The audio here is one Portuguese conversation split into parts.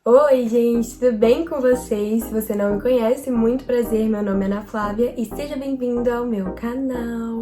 Oi, gente, tudo bem com vocês? Se você não me conhece, muito prazer, meu nome é Ana Flávia e seja bem-vindo ao meu canal.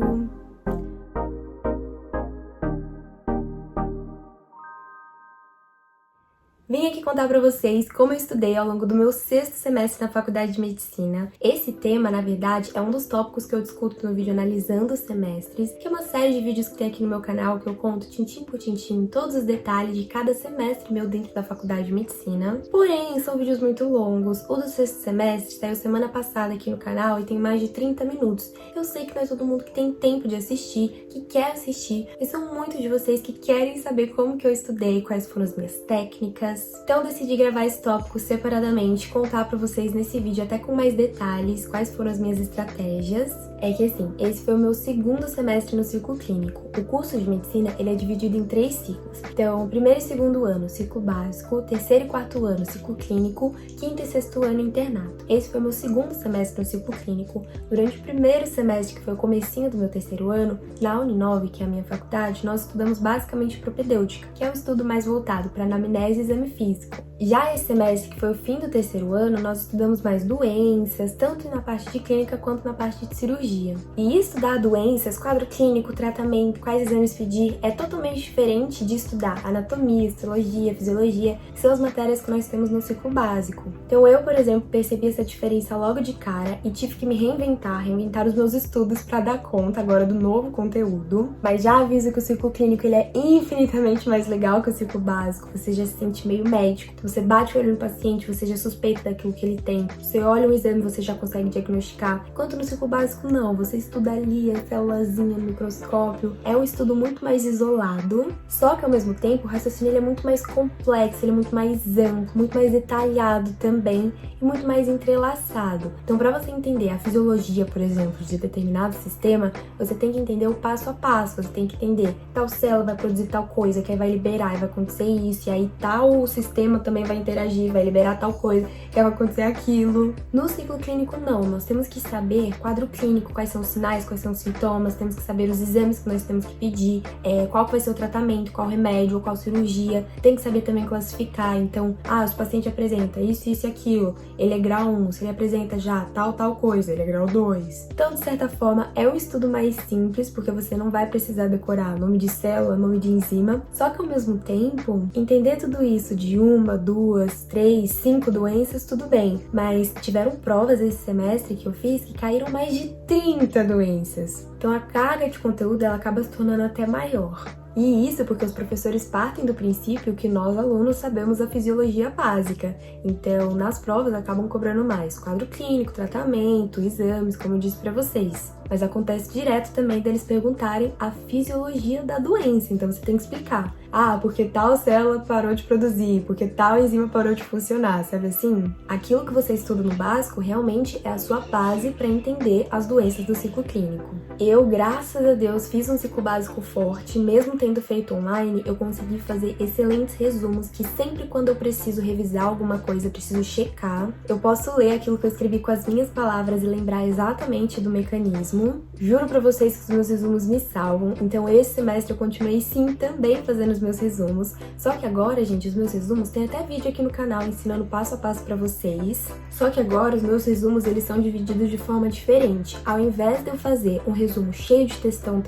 Vim aqui contar pra vocês como eu estudei ao longo do meu 6º semestre na Faculdade de Medicina. Esse tema, na verdade, é um dos tópicos que eu discuto no vídeo Analisando os Semestres, que é uma série de vídeos que tem aqui no meu canal, que eu conto tintim por tintim todos os detalhes de cada semestre meu dentro da Faculdade de Medicina. Porém, são vídeos muito longos. O do 6º semestre saiu semana passada aqui no canal e tem mais de 30 minutos. Eu sei que não é todo mundo que tem tempo de assistir, que quer assistir, mas são muitos de vocês que querem saber como que eu estudei, quais foram as minhas técnicas. Então decidi gravar esse tópico separadamente, contar pra vocês nesse vídeo até com mais detalhes quais foram as minhas estratégias. É que assim, esse foi o meu 2º semestre no ciclo clínico. O curso de medicina, ele é dividido em 3 ciclos. Então, 1º e 2º ano, ciclo básico, 3º e 4º ano, ciclo clínico, 5º e 6º ano, internato. Esse foi o meu 2º semestre no ciclo clínico. Durante o 1º semestre, que foi o comecinho do meu 3º ano, na Uninove, que é a minha faculdade, nós estudamos basicamente propedêutica, que é um estudo mais voltado para anamnese e exame físico. Já esse semestre, que foi o fim do 3º ano, nós estudamos mais doenças, tanto na parte de clínica quanto na parte de cirurgia. E estudar doenças, quadro clínico, tratamento, quais exames pedir, é totalmente diferente de estudar anatomia, histologia, fisiologia, que são as matérias que nós temos no ciclo básico. Então eu, por exemplo, percebi essa diferença logo de cara e tive que me reinventar os meus estudos para dar conta agora do novo conteúdo. Mas já aviso que o ciclo clínico ele é infinitamente mais legal que o ciclo básico. Você já se sente meio médico, então você bate o olho no paciente, você já suspeita daquilo que ele tem. Você olha um exame, você já consegue diagnosticar. Enquanto no ciclo básico não, você estuda ali a célulazinha no microscópio. É um estudo muito mais isolado, só que ao mesmo tempo o raciocínio ele é muito mais complexo, ele é muito mais amplo, muito mais detalhado também e muito mais entrelaçado. Então, para você entender a fisiologia, por exemplo, de determinado sistema, você tem que entender o passo a passo, você tem que entender tal célula vai produzir tal coisa, que aí vai liberar e vai acontecer isso, e aí tal sistema também vai interagir, vai liberar tal coisa, que vai acontecer aquilo. No ciclo clínico não, nós temos que saber quadro clínico, quais são os sinais, quais são os sintomas, temos que saber os exames que nós temos que pedir, qual vai ser o tratamento, qual remédio, qual cirurgia, tem que saber também classificar. Então, se o paciente apresenta isso, isso e aquilo, ele é grau 1, se ele apresenta já tal coisa, ele é grau 2. Então, de certa forma, é um estudo mais simples, porque você não vai precisar decorar nome de célula, nome de enzima, só que ao mesmo tempo, entender tudo isso de 1, 2, 3, 5 doenças, tudo bem, mas tiveram provas esse semestre que eu fiz que caíram mais de 30 doenças. Então a carga de conteúdo ela acaba se tornando até maior. E isso porque os professores partem do princípio que nós, alunos, sabemos a fisiologia básica. Então, nas provas, acabam cobrando mais quadro clínico, tratamento, exames, como eu disse pra vocês. Mas acontece direto também deles perguntarem a fisiologia da doença. Então, você tem que explicar. Porque tal célula parou de produzir, porque tal enzima parou de funcionar, sabe assim? Aquilo que você estuda no básico realmente é a sua base para entender as doenças do ciclo clínico. Eu, graças a Deus, fiz um ciclo básico forte, mesmo tendo feito online, eu consegui fazer excelentes resumos que sempre quando eu preciso revisar alguma coisa, eu preciso checar, eu posso ler aquilo que eu escrevi com as minhas palavras e lembrar exatamente do mecanismo. Juro pra vocês que os meus resumos me salvam, então esse semestre eu continuei sim também fazendo os meus resumos, só que agora, gente, os meus resumos tem até vídeo aqui no canal ensinando passo a passo pra vocês, só que agora os meus resumos eles são divididos de forma diferente. Ao invés de eu fazer um resumo cheio de textão,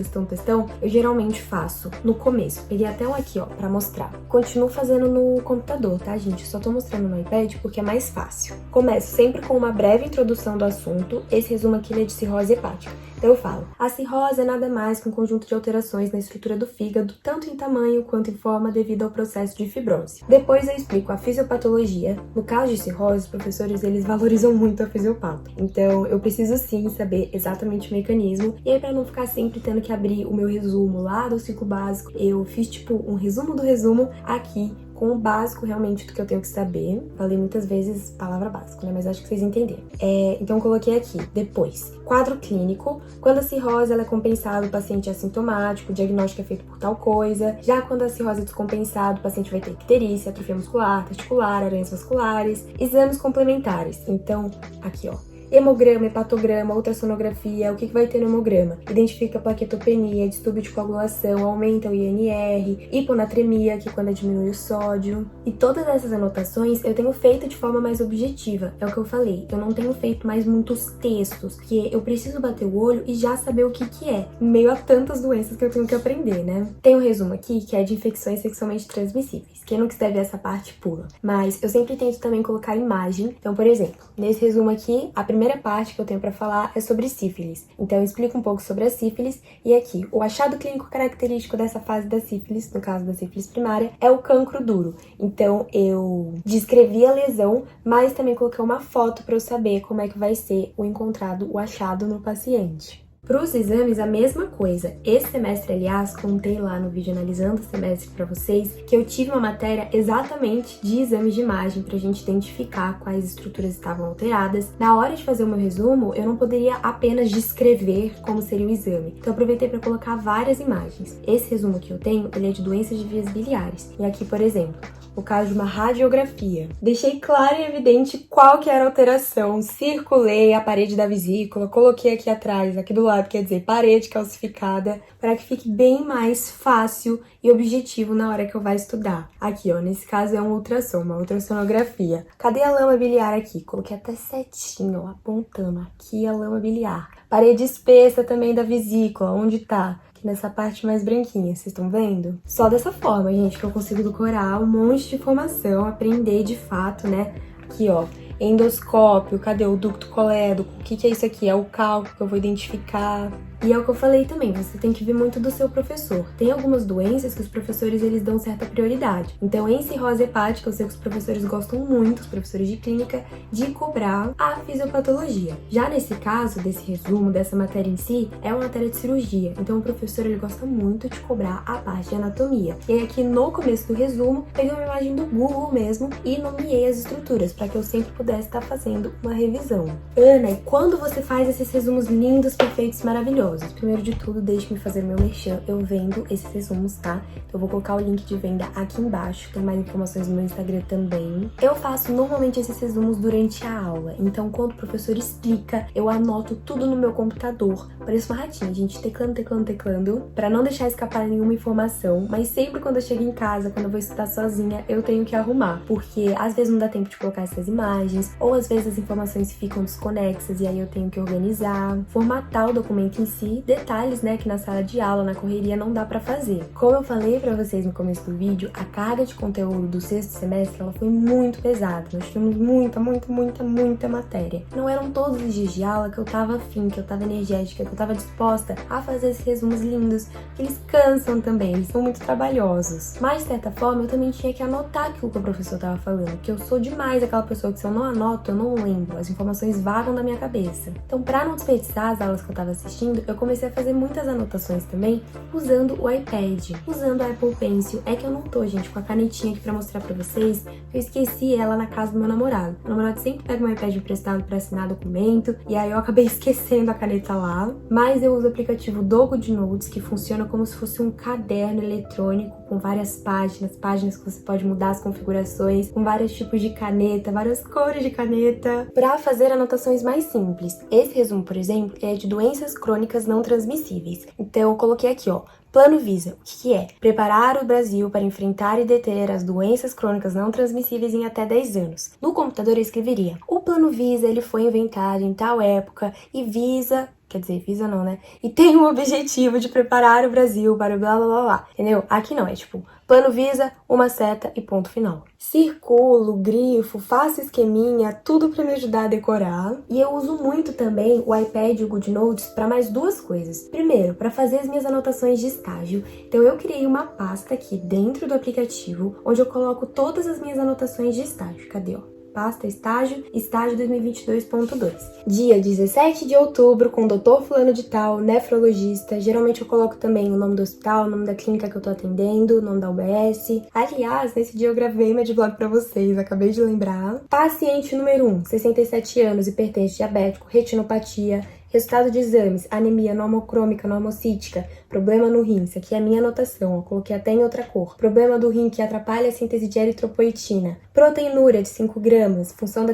eu geralmente faço no começo. Peguei até um aqui, ó, pra mostrar. Continuo fazendo no computador, tá, gente? Só tô mostrando no iPad porque é mais fácil. Começo sempre com uma breve introdução do assunto. Esse resumo aqui ele é de cirrose hepática. Então eu falo, a cirrose é nada mais que um conjunto de alterações na estrutura do fígado, tanto em tamanho quanto em forma devido ao processo de fibrose. Depois eu explico a fisiopatologia. No caso de cirrose, os professores eles valorizam muito a fisiopato. Então eu preciso sim saber exatamente o mecanismo. E aí pra não ficar sempre tendo que abrir o meu resumo lá do ciclo básico, eu fiz tipo um resumo do resumo aqui, com o básico realmente do que eu tenho que saber. Falei muitas vezes palavra básica, né? Mas acho que vocês entenderam. Então eu coloquei aqui, depois, quadro clínico. Quando a cirrose ela é compensada, o paciente é assintomático, o diagnóstico é feito por tal coisa. Já quando a cirrose é descompensada, o paciente vai ter icterícia, atrofia muscular, testicular, aranhas vasculares, exames complementares. Então, aqui ó, hemograma, hepatograma, ultrassonografia, o que vai ter no hemograma? Identifica plaquetopenia, distúrbio de coagulação, aumenta o INR, hiponatremia, que é quando diminui o sódio. E todas essas anotações eu tenho feito de forma mais objetiva, é o que eu falei. Eu não tenho feito mais muitos textos, porque eu preciso bater o olho e já saber o que é, em meio a tantas doenças que eu tenho que aprender, né? Tem um resumo aqui que é de infecções sexualmente transmissíveis. Quem não quiser ver essa parte, pula. Mas eu sempre tento também colocar imagem. Então, por exemplo, nesse resumo aqui, a primeira parte que eu tenho pra falar é sobre sífilis. Então, eu explico um pouco sobre a sífilis. E aqui, o achado clínico característico dessa fase da sífilis, no caso da sífilis primária, é o cancro duro. Então, eu descrevi a lesão, mas também coloquei uma foto para eu saber como é que vai ser o encontrado, o achado no paciente. Para os exames, a mesma coisa. Esse semestre, aliás, contei lá no vídeo analisando o semestre para vocês que eu tive uma matéria exatamente de exames de imagem para a gente identificar quais estruturas estavam alteradas. Na hora de fazer o meu resumo, eu não poderia apenas descrever como seria o exame. Então, eu aproveitei para colocar várias imagens. Esse resumo que eu tenho, ele é de doenças de vias biliares. E aqui, por exemplo, o caso de uma radiografia. Deixei claro e evidente qual que era a alteração. Circulei a parede da vesícula, coloquei aqui atrás, aqui do lado, quer dizer, parede calcificada, para que fique bem mais fácil e objetivo na hora que eu vá estudar. Aqui, ó, nesse caso é um ultrassom, uma ultrassonografia. Cadê a lama biliar aqui? Coloquei até setinho, ó, apontando. Aqui a lama biliar. Parede espessa também da vesícula, onde tá? Nessa parte mais branquinha, vocês estão vendo? Só dessa forma, gente, que eu consigo decorar um monte de informação, aprender de fato, né? Aqui, ó, endoscópio, cadê o ducto colédoco? O que é isso aqui? É o cálculo que eu vou identificar. E é o que eu falei também, você tem que ver muito do seu professor. Tem algumas doenças que os professores eles dão certa prioridade. Então, em cirrose hepática, eu sei que os professores gostam muito, os professores de clínica, de cobrar a fisiopatologia. Já nesse caso, desse resumo, dessa matéria em si, é uma matéria de cirurgia. Então, o professor ele gosta muito de cobrar a parte de anatomia. E aí, aqui no começo do resumo, peguei uma imagem do Google mesmo e nomeei as estruturas, para que eu sempre pudesse estar fazendo uma revisão. Ana, e quando você faz esses resumos lindos, perfeitos, maravilhosos? Primeiro de tudo, deixe-me fazer meu merchan. Eu vendo esses resumos, tá? Eu vou colocar o link de venda aqui embaixo. Tem mais informações no meu Instagram também. Eu faço normalmente esses resumos durante a aula. Então, quando o professor explica, eu anoto tudo no meu computador. Parece uma ratinha, gente, teclando, pra não deixar escapar nenhuma informação. Mas sempre quando eu chego em casa, quando eu vou estudar sozinha, eu tenho que arrumar. Porque às vezes não dá tempo de colocar essas imagens, ou às vezes as informações ficam desconexas e aí eu tenho que organizar, formatar o documento em si. Detalhes, né, que na sala de aula, na correria, não dá pra fazer. Como eu falei pra vocês no começo do vídeo, a carga de conteúdo do sexto semestre, ela foi muito pesada. Nós tivemos muita matéria. Não eram todos os dias de aula que eu tava afim, que eu tava energética, que eu tava disposta a fazer esses resumos lindos, que eles cansam também, eles são muito trabalhosos. Mas, de certa forma, eu também tinha que anotar aquilo que o professor tava falando, que eu sou demais aquela pessoa que se eu não anoto, eu não lembro, as informações vagam da minha cabeça. Então, pra não desperdiçar as aulas que eu tava assistindo, eu comecei a fazer muitas anotações também usando o iPad, usando a Apple Pencil. É que eu não tô, gente, com a canetinha aqui pra mostrar pra vocês, eu esqueci ela na casa do meu namorado. Meu namorado sempre pega meu iPad emprestado pra assinar documento, e aí eu acabei esquecendo a caneta lá. Mas eu uso o aplicativo do GoodNotes, que funciona como se fosse um caderno eletrônico com várias páginas que você pode mudar as configurações, com vários tipos de caneta, várias cores de caneta, pra fazer anotações mais simples. Esse resumo, por exemplo, é de doenças crônicas não transmissíveis. Então, eu coloquei aqui, ó, Plano Visa. O que é? Preparar o Brasil para enfrentar e deter as doenças crônicas não transmissíveis em até 10 anos. No computador eu escreveria: o Plano Visa, ele foi inventado em tal época e visa... Quer dizer, visa não, né? E tem o objetivo de preparar o Brasil para blá blá blá blá. Entendeu? Aqui não, é tipo, plano visa, uma seta e ponto final. Circulo, grifo, faço esqueminha, tudo pra me ajudar a decorar. E eu uso muito também o iPad e o GoodNotes para mais duas coisas. Primeiro, para fazer as minhas anotações de estágio. Então eu criei uma pasta aqui dentro do aplicativo, onde eu coloco todas as minhas anotações de estágio. Cadê, ó? Pasta estágio 2022.2. Dia 17 de outubro, com o Dr. Fulano de Tal, nefrologista. Geralmente eu coloco também o nome do hospital, o nome da clínica que eu tô atendendo, o nome da UBS. Aliás, nesse dia eu gravei meu vlog pra vocês, acabei de lembrar. Paciente número 1, 67 anos, hipertenso, diabético, retinopatia, Resultado de exames, anemia normocrômica, normocítica, problema no rim, isso aqui é a minha anotação, eu coloquei até em outra cor. Problema do rim que atrapalha a síntese de eritropoetina. Proteinúria de 5 gramas, função da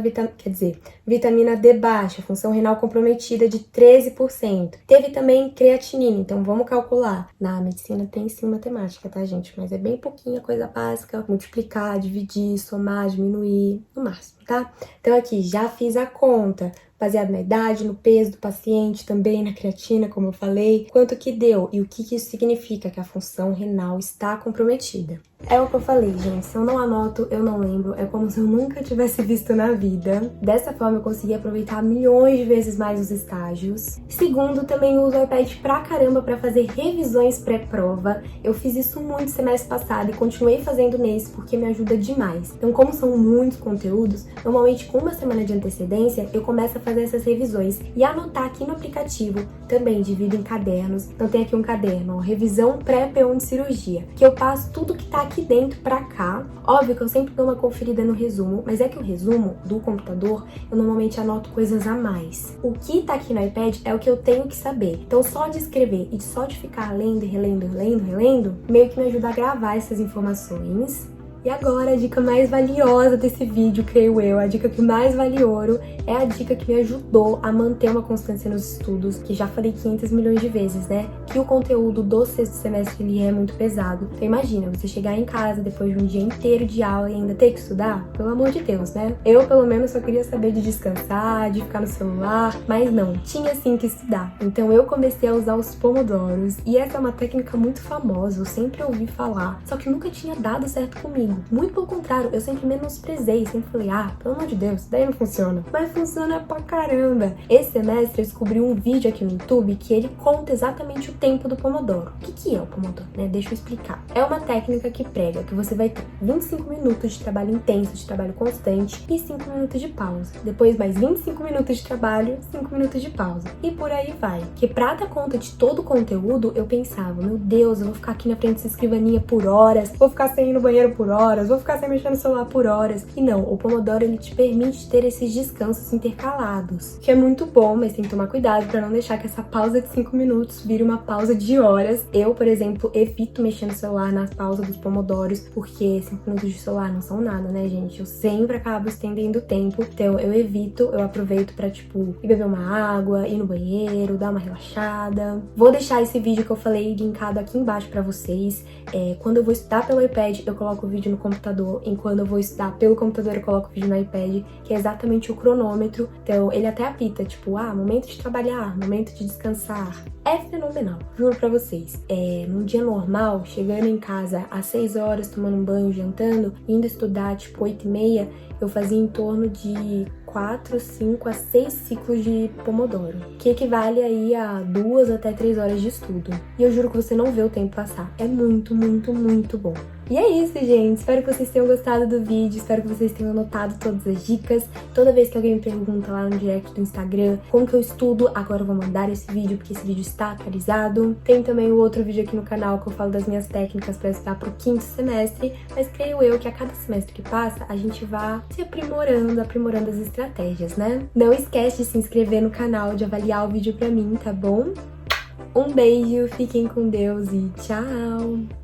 vitamina D baixa, função renal comprometida de 13%. Teve também creatinina, então vamos calcular. Na medicina tem sim matemática, tá, gente? Mas é bem pouquinho, coisa básica. Multiplicar, dividir, somar, diminuir, no máximo, tá? Então aqui, já fiz a conta. Baseado na idade, no peso do paciente, também na creatina, como eu falei, quanto que deu e o que isso significa, que a função renal está comprometida. É o que eu falei, gente, se eu não anoto, eu não lembro, é como se eu nunca tivesse visto na vida. Dessa forma eu consegui aproveitar milhões de vezes mais os estágios. Segundo, também uso o iPad pra caramba pra fazer revisões pré-prova. Eu fiz isso muito semestre passado e continuei fazendo nesse porque me ajuda demais. Então, como são muitos conteúdos, normalmente com uma semana de antecedência, eu começo a fazer essas revisões e anotar aqui no aplicativo, também divido em cadernos. Então tem aqui um caderno, ó, revisão pré-P1 de cirurgia, que eu passo tudo que tá aqui dentro pra cá. Óbvio que eu sempre dou uma conferida no resumo, mas é que o resumo do computador, eu normalmente anoto coisas a mais. O que tá aqui no iPad é o que eu tenho que saber. Então só de escrever e só de ficar lendo e relendo, meio que me ajuda a gravar essas informações. E agora, a dica mais valiosa desse vídeo, creio eu, a dica que mais vale ouro, é a dica que me ajudou a manter uma constância nos estudos, que já falei 500 milhões de vezes, né? Que o conteúdo do sexto semestre ele é muito pesado. Então imagina, você chegar em casa depois de um dia inteiro de aula e ainda ter que estudar? Pelo amor de Deus, né? Eu, pelo menos, só queria saber de descansar, de ficar no celular, mas não, tinha sim que estudar. Então eu comecei a usar os pomodoros, e essa é uma técnica muito famosa, eu sempre ouvi falar, só que nunca tinha dado certo comigo. Muito pelo contrário, eu sempre menosprezei, sempre falei, pelo amor de Deus, isso daí não funciona. Mas funciona pra caramba. Esse semestre eu descobri um vídeo aqui no YouTube que ele conta exatamente o tempo do Pomodoro. O que é o Pomodoro, né? Deixa eu explicar. É uma técnica que prega que você vai ter 25 minutos de trabalho intenso, de trabalho constante e 5 minutos de pausa. Depois mais 25 minutos de trabalho, 5 minutos de pausa. E por aí vai. Que pra dar conta de todo o conteúdo, eu pensava, meu Deus, eu vou ficar aqui na frente dessa escrivaninha por horas, vou ficar sem ir no banheiro por horas, vou ficar sem mexer no celular por horas. E não, o Pomodoro ele te permite ter esses descansos intercalados, que é muito bom, mas tem que tomar cuidado pra não deixar que essa pausa de 5 minutos vire uma pausa de horas. Eu, por exemplo, evito mexer no celular na pausa dos Pomodoros, porque 5 minutos de celular não são nada, né, gente? Eu sempre acabo estendendo o tempo, então eu evito, eu aproveito pra, tipo, ir beber uma água, ir no banheiro, dar uma relaxada. Vou deixar esse vídeo que eu falei linkado aqui embaixo pra vocês. Quando eu vou estudar pelo iPad, eu coloco o vídeo no computador, enquanto eu vou estudar pelo computador, eu coloco o vídeo no iPad, que é exatamente o cronômetro. Então, ele até apita, tipo, momento de trabalhar, momento de descansar. É fenomenal, juro pra vocês. Num dia normal, chegando em casa às 6 horas, tomando um banho, jantando, indo estudar, tipo, 8h30, eu fazia em torno de 4, 5 a 6 ciclos de Pomodoro, que equivale aí a 2 até 3 horas de estudo. E eu juro que você não vê o tempo passar. É muito, muito, muito bom. E é isso, gente. Espero que vocês tenham gostado do vídeo, espero que vocês tenham anotado todas as dicas. Toda vez que alguém me pergunta lá no direct do Instagram como que eu estudo, agora eu vou mandar esse vídeo, porque esse vídeo está atualizado. Tem também o outro vídeo aqui no canal que eu falo das minhas técnicas para estudar pro 5º semestre, mas creio eu que a cada semestre que passa, a gente vai se aprimorando as estratégias, né? Não esquece de se inscrever no canal, de avaliar o vídeo pra mim, tá bom? Um beijo, fiquem com Deus e tchau!